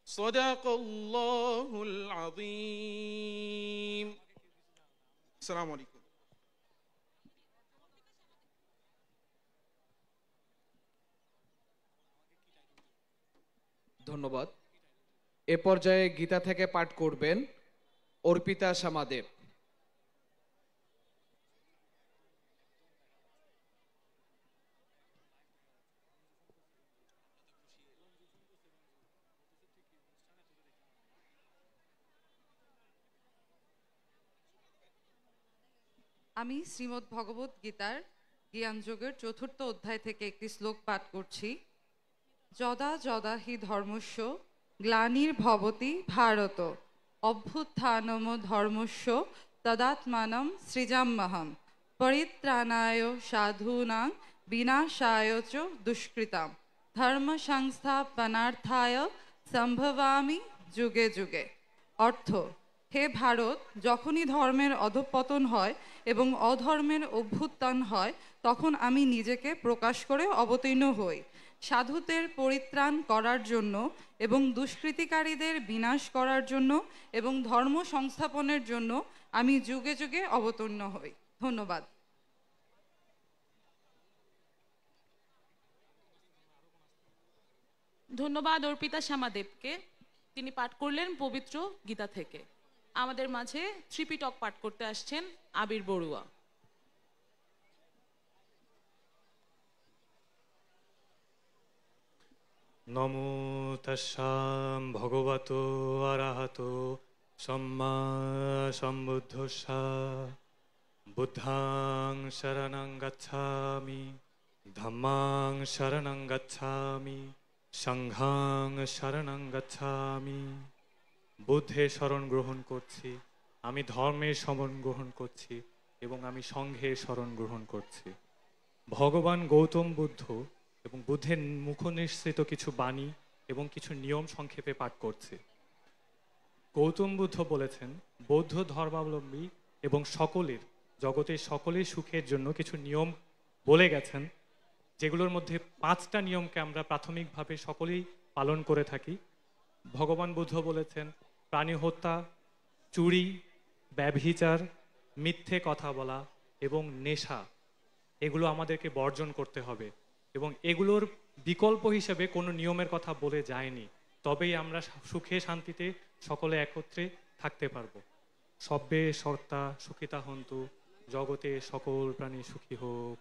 সদাকাল্লাহুল আযীম। আসসালামু আলাইকুম। ধন্যবাদ। এ পর্যায়ে গীতা থেকে পাঠ করবেন অর্পিতা সামাদেব। আমি শ্রীমদ্ ভগবত গীতার জ্ঞানযোগের ৪র্থ অধ্যায় থেকে একটি শ্লোক পাঠ করছি। যদা যদা হি ধর্মস্য গ্লানির্ভবতি ভারত অভ্যুত্থানম ধর্মস্য তদাত্মানম সৃজাম্যহম পরিত্রাণায় সাধূনাং বিনাশায় চ দুষ্কৃতাম ধর্ম সংস্থাপনার্থায় সম্ভবামি যুগে যুগে। অর্থ: হে ভারত, যখনই ধর্মের অধঃপতন হয় এবং অধর্মের অভ্যুত্থান হয়, তখন আমি নিজেকে প্রকাশ করে অবতীর্ণ হই সাধুদের পরিত্রাণ করার জন্য এবং দুষ্কৃতিকারীদের বিনাশ করার জন্য এবং ধর্ম সংস্থাপনের জন্য আমি যুগে যুগে অবতীর্ণ হই। ধন্যবাদ। ধন্যবাদ অর্পিতা শ্যামাদেবকে। তিনি পাঠ করলেন পবিত্র গীতা থেকে। আমাদের মাঝে ত্রিপিটক পাঠ করতে আসছেন আবির বড়ুয়া। নমো তস্যাম ভগবতো আরহতো সম্মা সম্বুদ্ধস্যা। বুদ্ধাং শরণং গচ্ছামি, ধম্মাং শরণং গচ্ছামি, সংঘাং শরণং গচ্ছামি। বুদ্ধের শরণ গ্রহণ করছি, আমি ধর্মের শরণ গ্রহণ করছি এবং আমি সংঘের শরণ গ্রহণ করছি। ভগবান গৌতম বুদ্ধ এবং বুদ্ধের মুখনিসৃত কিছু বাণী এবং কিছু নিয়ম সংক্ষেপে পাঠ করছে। গৌতম বুদ্ধ বলেছেন, বৌদ্ধ ধর্মাবলম্বী এবং সকলের, জগতের সকলের সুখের জন্য কিছু নিয়ম বলে গেছেন, যেগুলোর মধ্যে 5টা নিয়মকে আমরা প্রাথমিকভাবে সকলেই পালন করে থাকি। ভগবান বুদ্ধ বলেছেন, প্রাণী হত্যা, চুরি, ব্যভিচার, মিথ্যে কথা বলা এবং নেশা, এগুলো আমাদেরকে বর্জন করতে হবে এবং এগুলোর বিকল্প হিসেবে কোনো নিয়মের কথা বলে যায়নি। তবেই আমরা সুখে শান্তিতে সকলে একত্রে থাকতে পারবো। সব্বে সত্তা সুখিতা হন্তু, জগতে সকল প্রাণী সুখী হোক।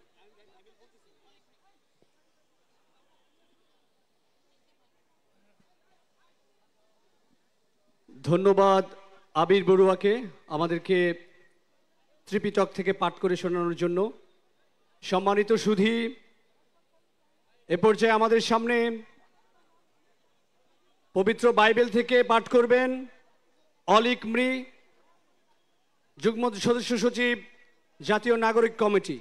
ধন্যবাদ আবির বড়ুয়াকে আমাদেরকে ত্রিপিটক থেকে পাঠ করে শোনানোর জন্য। সম্মানিত সুধী, এ পর্যায়ে আমাদের সামনে পবিত্র বাইবেল থেকে পাঠ করবেন অলিক মৃ, যুগ্ম সদস্য সচিব, জাতীয় নাগরিক কমিটি।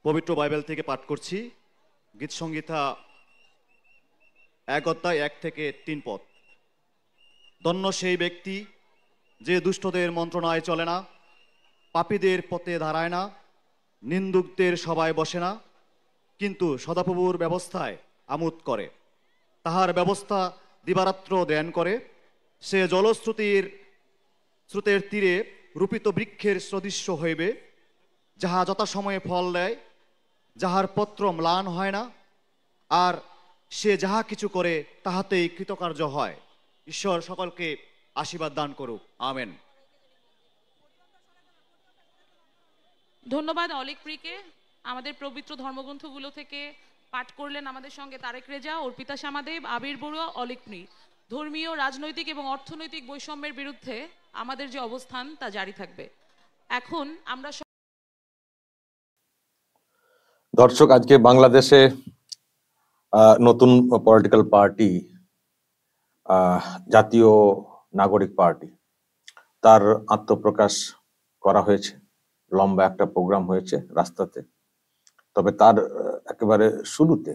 পবিত্র বাইবেল থেকে পাঠ করছি গীত সংহিতা 1 অধ্যায় 1 থেকে 3 পদ। ধন্য সেই ব্যক্তি যে দুষ্টদের মন্ত্রণায় চলে না, পাপীদের পথে দাঁড়ায় না, নিন্দুকদের সভায় বসে না, কিন্তু সদাপ্রভুর ব্যবস্থায় আমোদ করে, তাহার ব্যবস্থা দিবারাত্র ধ্যান করে। সে স্রোতের তীরে রূপিত বৃক্ষের সদৃশ্য হইবে, যাহা যথাসময়ে ফল দেয়, যাহার পত্র ম্লান হয় না, আর সে যাহা কিছু করে তাহাতেই কৃতকার্য হয়। ঈশ্বর সকলকে আশীর্বাদ দান করুক, আমেন। ধন্যবাদ অলিক প্রিকে। আমাদের পবিত্র ধর্মগ্রন্থগুলো থেকে পাঠ করলেন আমাদের সঙ্গে তারেক রেজা, অর্পিতা শ্যামাদেব, আবির বড়ুয়া, অলিক প্রি। ধর্মীয়, রাজনৈতিক এবং অর্থনৈতিক বৈষম্যের বিরুদ্ধে আমাদের যে অবস্থান তা জারি থাকবে। এখন আমরা দর্শক, আজকে বাংলাদেশে নতুন পলিটিক্যাল পার্টি জাতীয় নাগরিক পার্টি, তার আত্মপ্রকাশ করা হয়েছে। লম্বা একটা প্রোগ্রাম হয়েছে রাস্তাতে। তবে তার একেবারে শুরুতে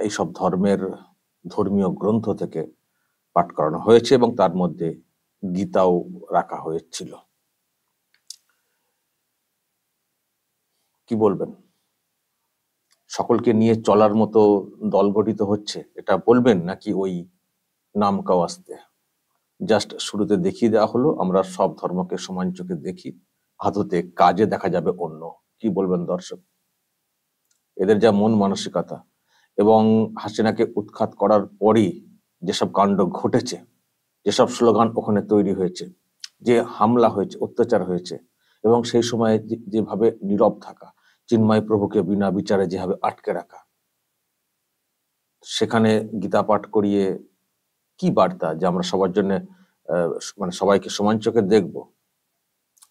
এইসব ধর্মীয় গ্রন্থ থেকে পাঠ করানো হয়েছে এবং তার মধ্যে গীতাও রাখা হয়েছিল। কি বলবেন? সকলকে নিয়ে চলার মতো দল গঠিত হচ্ছে, এটা বলবেন, নাকি ওই নাম কাওয়াস্তে জাস্ট শুরুতে দেখিয়ে দেওয়া হলো আমরা সব ধর্মকে সমান চোখে দেখি, আদতে কাজে দেখা যাবে অন্য? কি বলবেন দর্শক? এদের যা মন মানসিকতা, এবং হাসিনাকে উৎখাত করার পরই যেসব কাণ্ড ঘটেছে, যেসব স্লোগান ওখানে তৈরি হয়েছে, যে হামলা হয়েছে, অত্যাচার হয়েছে, এবং সেই সময় যেভাবে নীরব থাকা, চিন্ময় প্রভুকে বিনা বিচারে যেভাবে আটকে রাখা, সেখানে গীতা পাঠ করিয়ে কি বার্তা? যে আমরা সবার জন্য মানে সবাইকে সমান চোখে দেখবো,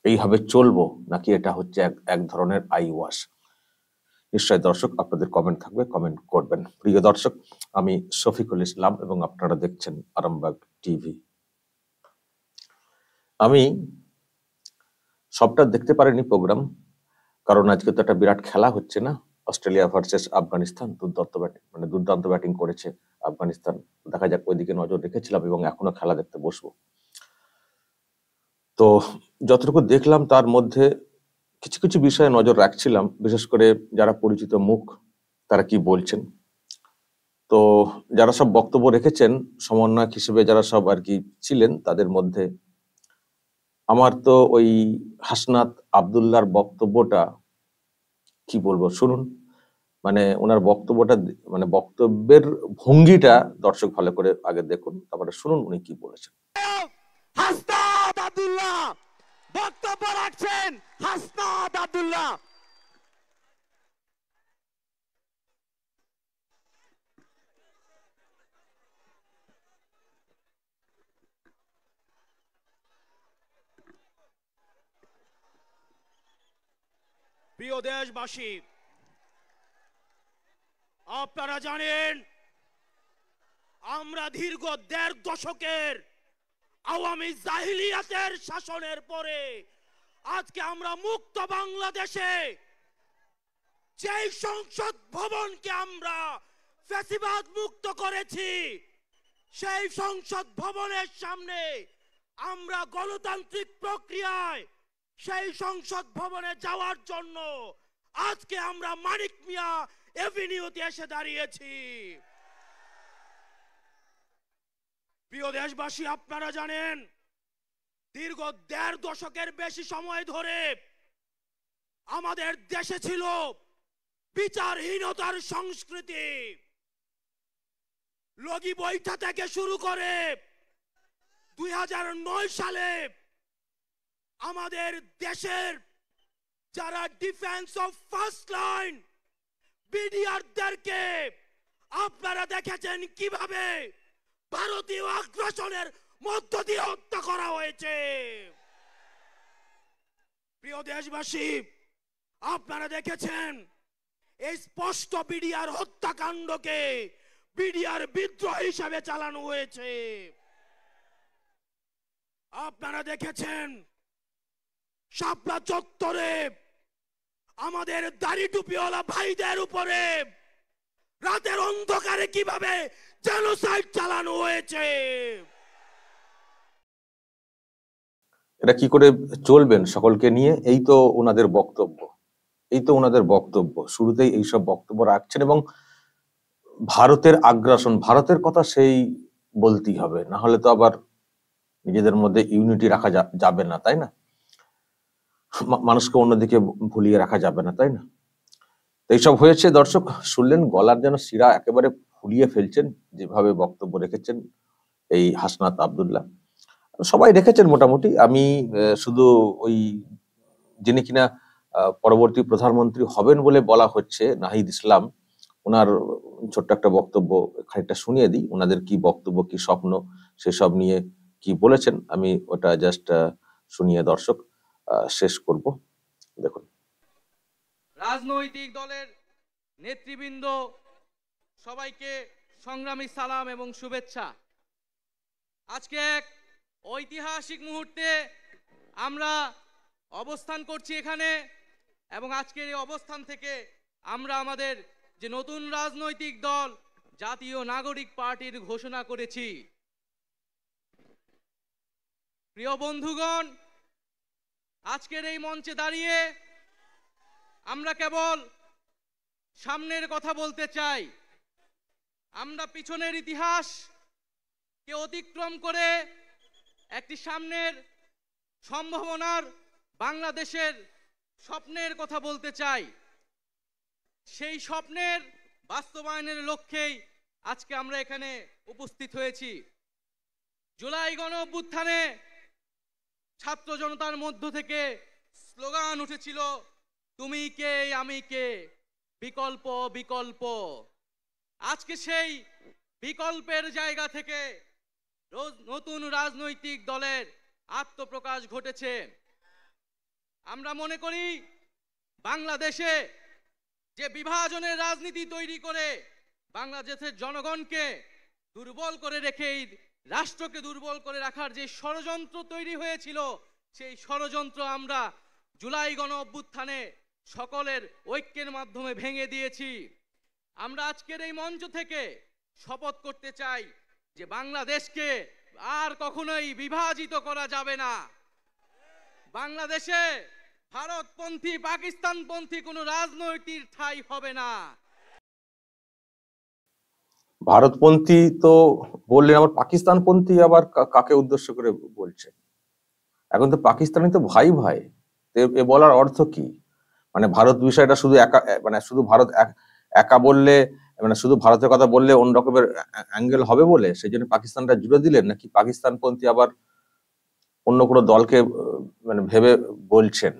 এইভাবে চলবো, নাকি এটা হচ্ছে এক ধরনের আই ওয়াশ? নিশ্চয় দর্শক আপনাদের কমেন্ট থাকবে, কমেন্ট করবেন। প্রিয় দর্শক, আমি শফিকুল ইসলাম এবং আপনারা দেখছেন আরামবাগ টিভি। আমি সবটা দেখতে পারিনি প্রোগ্রাম, কারণ আজকে তো একটা বিরাট খেলা হচ্ছে না, অস্ট্রেলিয়া ভার্সেস আফগানিস্তান। দুর্দান্ত ব্যাটিং করেছে আফগানিস্তান। দেখা যাক, ওইদিকে নজর রেখেছিলাম এবং এখনো খেলা দেখতে বসবো। তো যতটুকু দেখলাম তার মধ্যে কিছু কিছু বিষয়ে নজর রাখছিলাম, বিশেষ করে যারা পরিচিত মুখ তারা কি বলছেন। তো যারা সব বক্তব্য রেখেছেন সমন্বয়ক হিসেবে, যারা সব আর কি ছিলেন, তাদের মধ্যে আমার তো ওই হাসনাত আব্দুল্লাহর বক্তব্যটা কি বলবো, শুনুন। মানে ওনার বক্তব্যটা, মানে বক্তব্যের ভঙ্গিটা দর্শক ভালো করে আগে দেখুন, তারপরে শুনুন উনি কি বলেছেন। হাসনাত আব্দুল্লাহ বক্তব্য রাখছেন। হাসনাত আব্দুল্লাহ। প্রিয় দেশবাসী, আপনারা জানেন আমরা দীর্ঘ ১.৫ দশকের আওয়ামী জাহিলিয়াতের শাসনের পরে আজকে আমরা মুক্ত বাংলাদেশে যেই সংসদ ভবনকে আমরা ফ্যাসিবাদ মুক্ত করেছি, সেই সংসদ ভবনের সামনে আমরা গণতান্ত্রিক প্রক্রিয়ায় সেই সংসদ ভবনে যাওয়ার জন্য আজকে আমরা মানিক মিয়া এভিনিউতে এসে দাঁড়িয়েছি। প্রিয় দেশবাসী, আপনারা জানেন দীর্ঘ ১.৫ দশকের বেশি সময় ধরে আমাদের দেশে ছিল বিচারহীনতার সংস্কৃতি। লগি বৈঠা থেকে শুরু করে ২০০৯ সালে আমাদের দেশের যারা ডিফেন্স অফ ফার্স্ট লাইন বিডিআরদেরকে আপনারা দেখেছেন কিভাবে ভারতীয় আগ্রাসনের মধ্য দিয়ে হত্যা করা হয়েছে। প্রিয় দেশবাসী, আপনারা দেখেছেন এই স্পষ্ট বিডিআর হত্যাকাণ্ডকে বিডিআর বিদ্রোহ হিসাবে চালানো হয়েছে। আপনারা দেখেছেন শাপলা চত্বরে আমাদের দাড়ি টুপিওয়ালা ভাইদের উপরে রাতের অন্ধকারে কিভাবে জেনোসাইড চালানো হয়েছে। এটা কি করে চলবেন সকলকে নিয়ে? এই তো ওনাদের বক্তব্য, শুরুতেই এইসব বক্তব্য রাখছেন, এবং ভারতের আগ্রাসন, ভারতের কথা সেই বলতেই হবে, না হলে তো আবার নিজেদের মধ্যে ইউনিটি রাখা যাবে না, তাই না? মানুষকে অন্যদিকে ভুলিয়ে রাখা যাবে না, তাই না? এইসব হয়েছে। দর্শক শুনলেন, গলার যেন শিরা একেবারে ফুলিয়ে ফেলছেন যেভাবে বক্তব্য রেখেছেন এই হাসনাত আব্দুল্লাহ। সবাই রেখেছেন মোটামুটি। আমি শুধু ওই যিনি কিনা পরবর্তী প্রধানমন্ত্রী হবেন বলে বলা হচ্ছে, নাহিদ ইসলাম, ওনার ছোট্ট একটা বক্তব্য খানিকটা শুনিয়ে দিই। ওনাদের কি বক্তব্য, কি স্বপ্ন, সেসব নিয়ে কি বলেছেন, আমি ওটা জাস্ট শুনিয়ে দর্শক শেষ করব। দেখুন। রাজনৈতিক দলের নেতৃবৃন্দ সবাইকে সংগ্রামী সালাম এবং শুভেচ্ছা। আজকে এক ঐতিহাসিক মুহূর্তে আমরা অবস্থান করছি এখানে, এবং আজকের এই অবস্থান থেকে আমরা আমাদের যে নতুন রাজনৈতিক দল জাতীয় নাগরিক পার্টির ঘোষণা করেছি। প্রিয় বন্ধুগণ, আজকের এই মঞ্চে দাঁড়িয়ে আমরা কেবল সামনের কথা বলতে চাই। আমরা পিছনের ইতিহাসকে অতিক্রম করে একটি সামনের সম্ভাবনার বাংলাদেশের স্বপ্নের কথা বলতে চাই। সেই স্বপ্নের বাস্তবায়নের লক্ষ্যেই আজকে আমরা এখানে উপস্থিত হয়েছি। জুলাই গণ অভ্যুত্থানে ছাত্র জনতার মধ্য থেকে স্লোগান উঠেছিল, তুমি কে আমি কে, বিকল্প বিকল্প। আজকে সেই বিকল্পের জায়গা থেকে নতুন রাজনৈতিক দলের আত্মপ্রকাশ ঘটেছে। আমরা মনে করি বাংলাদেশে যে বিভাজনের রাজনীতি তৈরি করে বাংলাদেশের জনগণকে দুর্বল করে রেখে রাষ্ট্রকে দুর্বল করে রাখার যে ষড়যন্ত্র তৈরি হয়েছিল, সেই ষড়যন্ত্র আমরা জুলাই গণ অভ্যুত্থানে সকলের ঐক্যের মাধ্যমে ভেঙে দিয়েছি। আমরা আজকের এই মঞ্চ থেকে শপথ করতে চাই যে বাংলাদেশকে আর কখনোই বিভাজিত করা যাবে না। বাংলাদেশে ভারতপন্থী পাকিস্তানপন্থী কোনো রাজনৈতিক ঠাঁই হবে না। ভারতপন্থী তো বললেন, আবার পাকিস্তানপন্থী আবার কাকে উদ্দেশ্য করে বলছে? এখন তো পাকিস্তানি তো ভাই ভাই, এ বলার অর্থ কি? মানে ভারত বিষয়টা শুধু একা, মানে শুধু ভারত একা বললে, মানে শুধু ভারতের কথা বললে অন্য রকমের অ্যাঙ্গেল হবে বলে সেই জন্য পাকিস্তানটা জুড়ে দিলেন, নাকি পাকিস্তানপন্থী আবার অন্য কোনো দলকে মানে ভেবে বলছেন?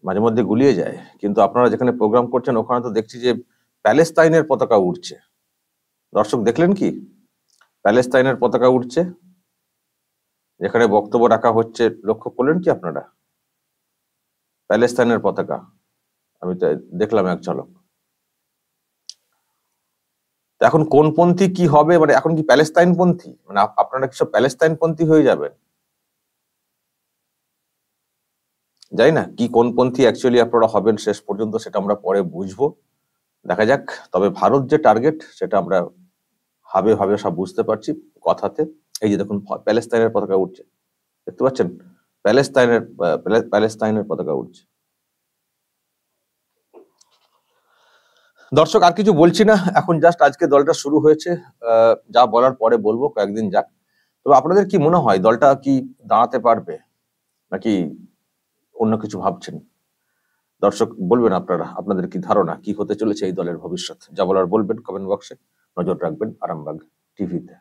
মাঝে মধ্যে গুলিয়ে যায়। কিন্তু আপনারা যেখানে প্রোগ্রাম করছেন ওখানে তো দেখছি যে প্যালেস্তাইনের পতাকা উঠছে। দর্শক দেখলেন কি? প্যালেস্তাইনের পতাকা উঠছে যেখানে বক্তব্য রাখা হচ্ছে, লক্ষ্য করলেন কি আপনারা? প্যালেস্তাইনের পতাকা আমি তো দেখলাম এক ঝলক। এখন কোন পন্থী কি হবে? মানে এখন কি প্যালেস্তাইন পন্থী? মানে আপনারা কি সব প্যালেস্তাইন পন্থী হয়ে যাবেন? যাই না কি কোন পন্থী অ্যাকচুয়ালি আপনারা হবেন শেষ পর্যন্ত, সেটা আমরা পরে বুঝবো, দেখা যাক। তবে ভারত যে টার্গেট সেটা আমরা হাবে ভাবে সব বুঝতে পারছি কথাতে। এই যে দেখুন প্যালেস্তাইনের পতাকা উঠছে, দেখতে পাচ্ছেন? প্যালেস্তাইনের পতাকা উঠছে। দর্শক আর কিছু বলছি না, এখন জাস্ট আজকে দলটা শুরু হয়েছে, যা বলার পরে বলবো, কয়েকদিন যাক। তবে আপনাদের কি মনে হয় দলটা কি দাঁড়াতে পারবে, নাকি অন্য কিছু ভাবছেন? দর্শক বলবেন আপনারা, আপনাদের কি ধারণা কি হতে চলেছে এই দলের ভবিষ্যৎ? যা বলার বলবেন কমেন্ট বক্সে। নজর রাখবেন আরামবাগ টিভিতে।